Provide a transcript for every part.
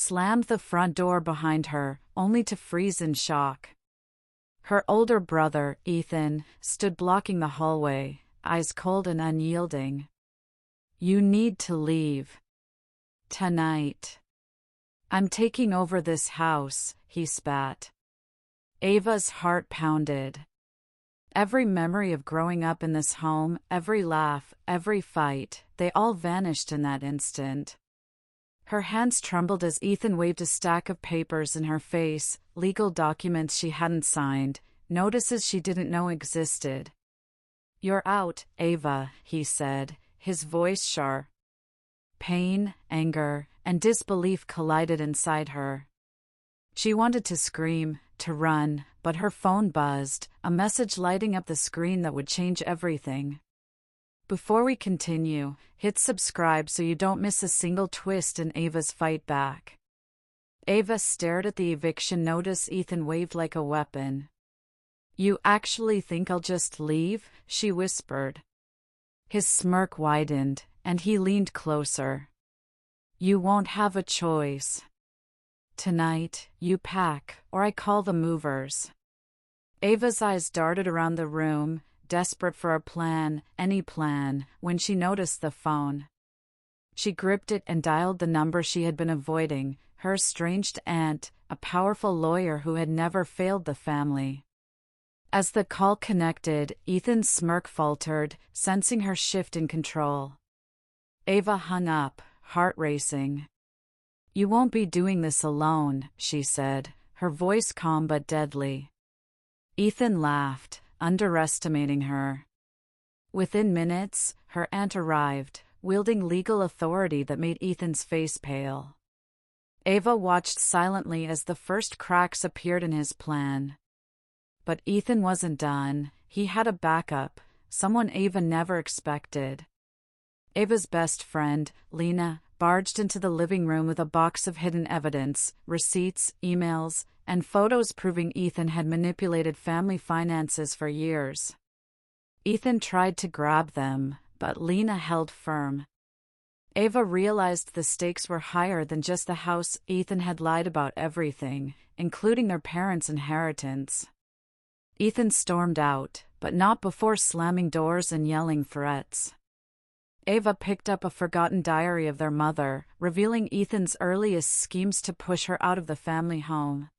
slammed the front door behind her, only to freeze in shock. Her older brother, Ethan, stood blocking the hallway, eyes cold and unyielding. "You need to leave. Tonight. I'm taking over this house," he spat. Ava's heart pounded. Every memory of growing up in this home, every laugh, every fight, they all vanished in that instant. Her hands trembled as Ethan waved a stack of papers in her face, legal documents she hadn't signed, notices she didn't know existed. "You're out, Ava," he said, his voice sharp. Pain, anger, and disbelief collided inside her. She wanted to scream, to run, but her phone buzzed, a message lighting up the screen that would change everything. Before we continue, hit subscribe so you don't miss a single twist in Ava's fight back. Ava stared at the eviction notice Ethan waved like a weapon. "You actually think I'll just leave?" she whispered. His smirk widened, and he leaned closer. "You won't have a choice. Tonight, you pack, or I call the movers." Ava's eyes darted around the room, desperate for a plan, any plan, when she noticed the phone. She gripped it and dialed the number she had been avoiding, her estranged aunt, a powerful lawyer who had never failed the family. As the call connected, Ethan's smirk faltered, sensing her shift in control. Ava hung up, heart racing. "You won't be doing this alone," she said, her voice calm but deadly. Ethan laughed, underestimating her. Within minutes, her aunt arrived, wielding legal authority that made Ethan's face pale. Ava watched silently as the first cracks appeared in his plan. But Ethan wasn't done. He had a backup, someone Ava never expected. Ava's best friend, Lena, barged into the living room with a box of hidden evidence, receipts, emails, and photos proving Ethan had manipulated family finances for years. Ethan tried to grab them, but Lena held firm. Ava realized the stakes were higher than just the house. Ethan had lied about everything, including their parents' inheritance. Ethan stormed out, but not before slamming doors and yelling threats. Ava picked up a forgotten diary of their mother, revealing Ethan's earliest schemes to push her out of the family home.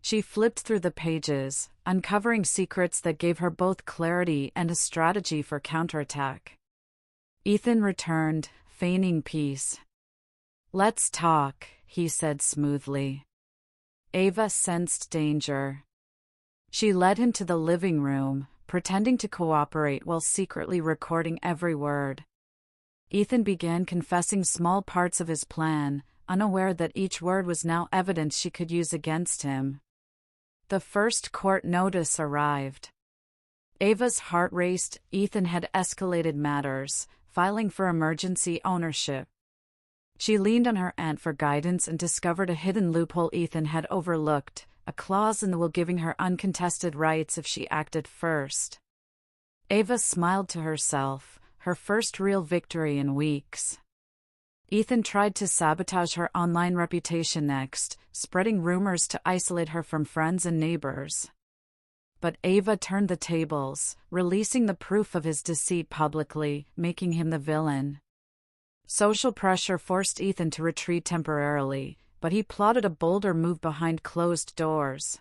She flipped through the pages, uncovering secrets that gave her both clarity and a strategy for counterattack. Ethan returned, feigning peace. "Let's talk," he said smoothly. Ava sensed danger. She led him to the living room, pretending to cooperate while secretly recording every word. Ethan began confessing small parts of his plan, unaware that each word was now evidence she could use against him. The first court notice arrived. Ava's heart raced. Ethan had escalated matters, filing for emergency ownership. She leaned on her aunt for guidance and discovered a hidden loophole Ethan had overlooked, a clause in the will giving her uncontested rights if she acted first. Ava smiled to herself, her first real victory in weeks. Ethan tried to sabotage her online reputation next, spreading rumors to isolate her from friends and neighbors. But Ava turned the tables, releasing the proof of his deceit publicly, making him the villain. Social pressure forced Ethan to retreat temporarily, but he plotted a bolder move behind closed doors.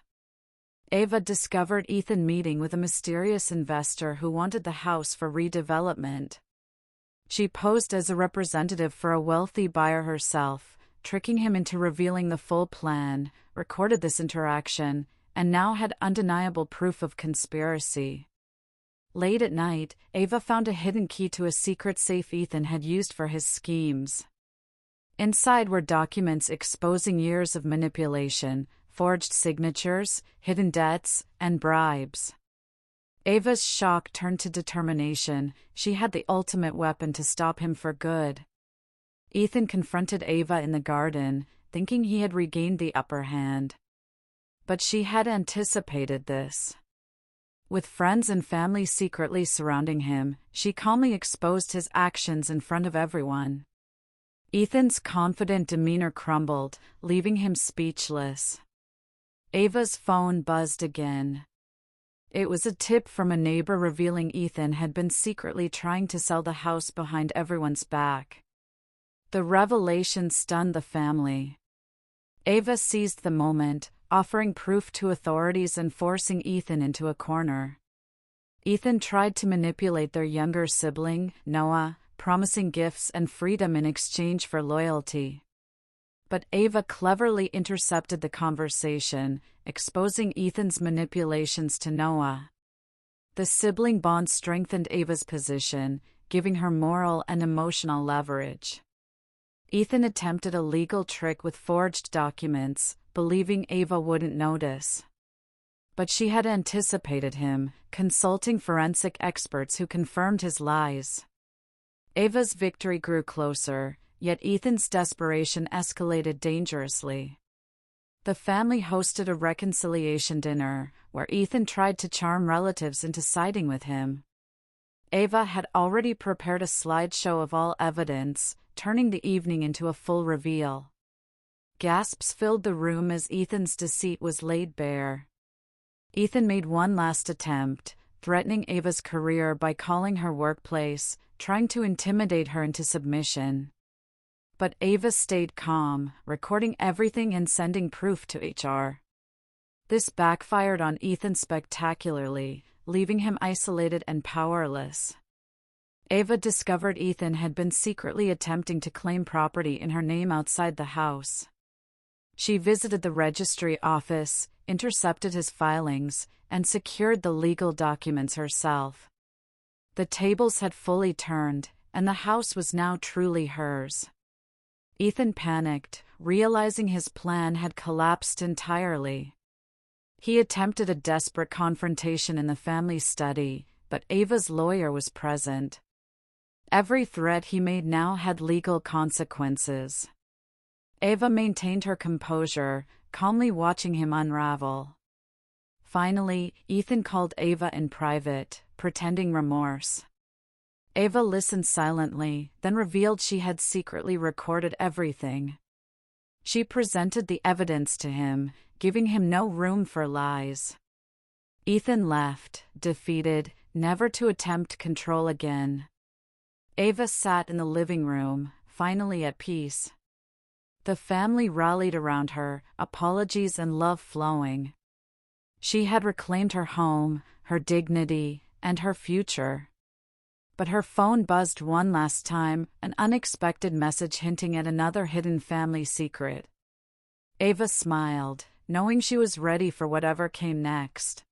Ava discovered Ethan meeting with a mysterious investor who wanted the house for redevelopment. She posed as a representative for a wealthy buyer herself, tricking him into revealing the full plan, recorded this interaction, and now had undeniable proof of conspiracy. Late at night, Ava found a hidden key to a secret safe Ethan had used for his schemes. Inside were documents exposing years of manipulation, forged signatures, hidden debts, and bribes. Ava's shock turned to determination. She had the ultimate weapon to stop him for good. Ethan confronted Ava in the garden, thinking he had regained the upper hand. But she had anticipated this. With friends and family secretly surrounding him, she calmly exposed his actions in front of everyone. Ethan's confident demeanor crumbled, leaving him speechless. Ava's phone buzzed again. It was a tip from a neighbor revealing Ethan had been secretly trying to sell the house behind everyone's back. The revelation stunned the family. Ava seized the moment, offering proof to authorities and forcing Ethan into a corner. Ethan tried to manipulate their younger sibling, Noah, promising gifts and freedom in exchange for loyalty. But Ava cleverly intercepted the conversation, exposing Ethan's manipulations to Noah. The sibling bond strengthened Ava's position, giving her moral and emotional leverage. Ethan attempted a legal trick with forged documents, believing Ava wouldn't notice. But she had anticipated him, consulting forensic experts who confirmed his lies. Ava's victory grew closer, yet Ethan's desperation escalated dangerously. The family hosted a reconciliation dinner, where Ethan tried to charm relatives into siding with him. Ava had already prepared a slideshow of all evidence, turning the evening into a full reveal. Gasps filled the room as Ethan's deceit was laid bare. Ethan made one last attempt, threatening Ava's career by calling her workplace, trying to intimidate her into submission. But Ava stayed calm, recording everything and sending proof to HR. This backfired on Ethan spectacularly, leaving him isolated and powerless. Ava discovered Ethan had been secretly attempting to claim property in her name outside the house. She visited the registry office, intercepted his filings, and secured the legal documents herself. The tables had fully turned, and the house was now truly hers. Ethan panicked, realizing his plan had collapsed entirely. He attempted a desperate confrontation in the family study, but Ava's lawyer was present. Every threat he made now had legal consequences. Ava maintained her composure, calmly watching him unravel. Finally, Ethan called Ava in private, pretending remorse. Ava listened silently, then revealed she had secretly recorded everything. She presented the evidence to him, giving him no room for lies. Ethan left, defeated, never to attempt control again. Ava sat in the living room, finally at peace. The family rallied around her, apologies and love flowing. She had reclaimed her home, her dignity, and her future. But her phone buzzed one last time, an unexpected message hinting at another hidden family secret. Ava smiled, knowing she was ready for whatever came next.